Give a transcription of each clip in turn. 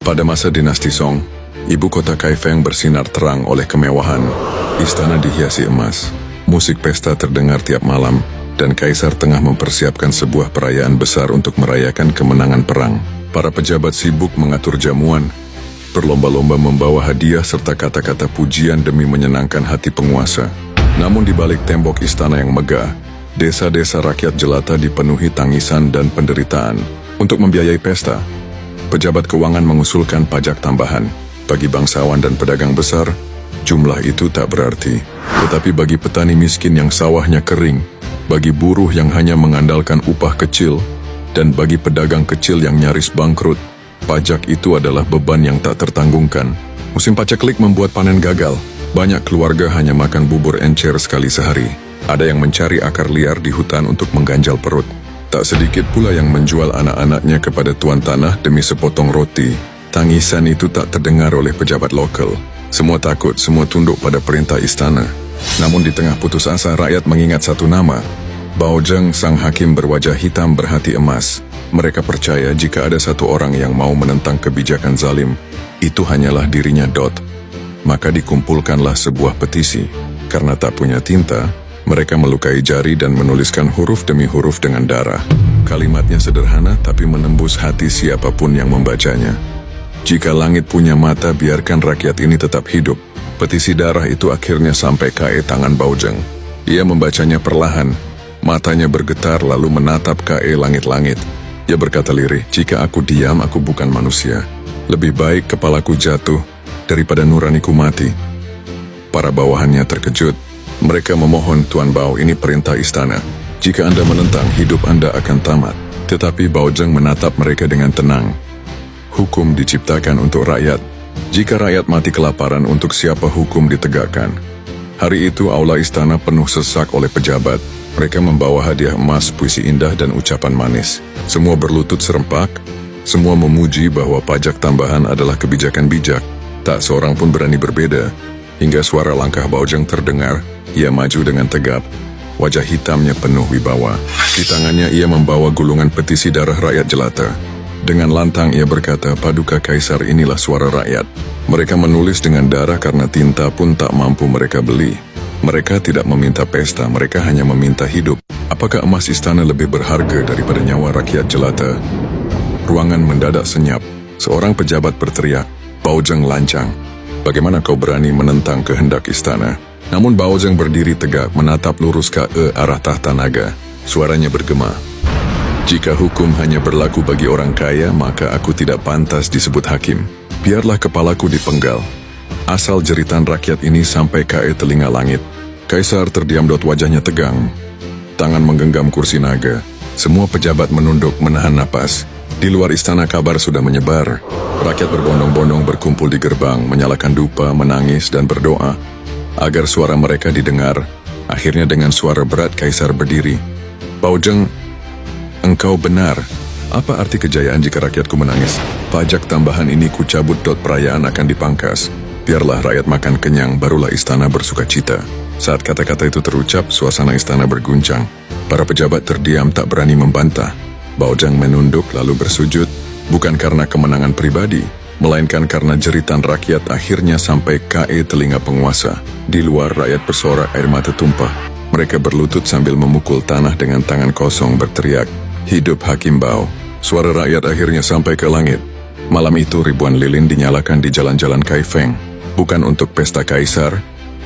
Pada masa dinasti Song, ibu kota Kaifeng bersinar terang oleh kemewahan. Istana dihiasi emas, musik pesta terdengar tiap malam, dan kaisar tengah mempersiapkan sebuah perayaan besar untuk merayakan kemenangan perang. Para pejabat sibuk mengatur jamuan, berlomba-lomba membawa hadiah serta kata-kata pujian demi menyenangkan hati penguasa. Namun di balik tembok istana yang megah, desa-desa rakyat jelata dipenuhi tangisan dan penderitaan. Untuk membiayai pesta, pejabat keuangan mengusulkan pajak tambahan. Bagi bangsawan dan pedagang besar, jumlah itu tak berarti. Tetapi bagi petani miskin yang sawahnya kering, bagi buruh yang hanya mengandalkan upah kecil, dan bagi pedagang kecil yang nyaris bangkrut, pajak itu adalah beban yang tak tertanggungkan. Musim paceklik membuat panen gagal. Banyak keluarga hanya makan bubur encer sekali sehari. Ada yang mencari akar liar di hutan untuk mengganjal perut. Tak sedikit pula yang menjual anak-anaknya kepada tuan tanah demi sepotong roti. Tangisan itu tak terdengar oleh pejabat lokal. Semua takut, semua tunduk pada perintah istana. Namun di tengah putus asa, rakyat mengingat satu nama. Bao Zheng, sang hakim berwajah hitam berhati emas. Mereka percaya jika ada satu orang yang mau menentang kebijakan zalim, itu hanyalah dirinya. Maka dikumpulkanlah sebuah petisi. Karena tak punya tinta, mereka melukai jari dan menuliskan huruf demi huruf dengan darah. Kalimatnya sederhana tapi menembus hati siapapun yang membacanya. Jika langit punya mata, biarkan rakyat ini tetap hidup. Petisi darah itu akhirnya sampai ke tangan Bao Zheng. Ia membacanya perlahan, matanya bergetar lalu menatap ke langit-langit. Ia berkata lirih, jika aku diam, aku bukan manusia. Lebih baik kepalaku jatuh daripada nuraniku mati. Para bawahannya terkejut. Mereka memohon, Tuan Bao, ini perintah istana. Jika Anda menentang, hidup Anda akan tamat. Tetapi Bao Zheng menatap mereka dengan tenang. Hukum diciptakan untuk rakyat. Jika rakyat mati kelaparan, untuk siapa hukum ditegakkan? Hari itu aula istana penuh sesak oleh pejabat. Mereka membawa hadiah emas, puisi indah, dan ucapan manis. Semua berlutut serempak. Semua memuji bahwa pajak tambahan adalah kebijakan bijak. Tak seorang pun berani berbeda. Hingga suara langkah Bao Zheng terdengar. Ia maju dengan tegap, wajah hitamnya penuh wibawa. Di tangannya ia membawa gulungan petisi darah rakyat jelata. Dengan lantang ia berkata, paduka kaisar, inilah suara rakyat. Mereka menulis dengan darah karena tinta pun tak mampu mereka beli. Mereka tidak meminta pesta, mereka hanya meminta hidup. Apakah emas istana lebih berharga daripada nyawa rakyat jelata? Ruangan mendadak senyap. Seorang pejabat berteriak, Bao Zheng lancang. Bagaimana kau berani menentang kehendak istana? Namun Bao Zheng berdiri tegak, menatap lurus ke arah tahta naga. Suaranya bergema. Jika hukum hanya berlaku bagi orang kaya, maka aku tidak pantas disebut hakim. Biarlah kepalaku dipenggal. Asal jeritan rakyat ini sampai ke telinga langit. Kaisar terdiam, wajahnya tegang. Tangan menggenggam kursi naga. Semua pejabat menunduk, menahan napas. Di luar istana kabar sudah menyebar. Rakyat berbondong-bondong berkumpul di gerbang, menyalakan dupa, menangis, dan berdoa agar suara mereka didengar. Akhirnya dengan suara berat kaisar berdiri. Bao Zheng, engkau benar. Apa arti kejayaan jika rakyatku menangis? Pajak tambahan ini kucabut. Perayaan akan dipangkas. Biarlah rakyat makan kenyang, barulah istana bersuka cita. Saat kata-kata itu terucap, suasana istana berguncang. Para pejabat terdiam, tak berani membantah. Bao Zheng menunduk lalu bersujud, bukan karena kemenangan pribadi, melainkan karena jeritan rakyat akhirnya sampai ke telinga penguasa. Di luar rakyat bersorak, air mata tumpah. Mereka berlutut sambil memukul tanah dengan tangan kosong, berteriak, hidup Hakim Bao. Suara rakyat akhirnya sampai ke langit. Malam itu ribuan lilin dinyalakan di jalan-jalan Kaifeng. Bukan untuk pesta kaisar,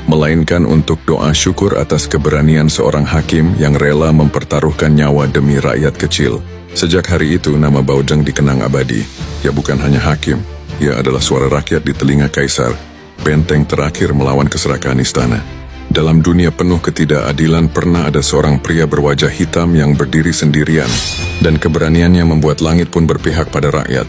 melainkan untuk doa syukur atas keberanian seorang hakim yang rela mempertaruhkan nyawa demi rakyat kecil. Sejak hari itu nama Bao Zheng dikenang abadi. Ia bukan hanya hakim, ia adalah suara rakyat di telinga kaisar, benteng terakhir melawan keserakahan istana. Dalam dunia penuh ketidakadilan, pernah ada seorang pria berwajah hitam yang berdiri sendirian, dan keberaniannya membuat langit pun berpihak pada rakyat.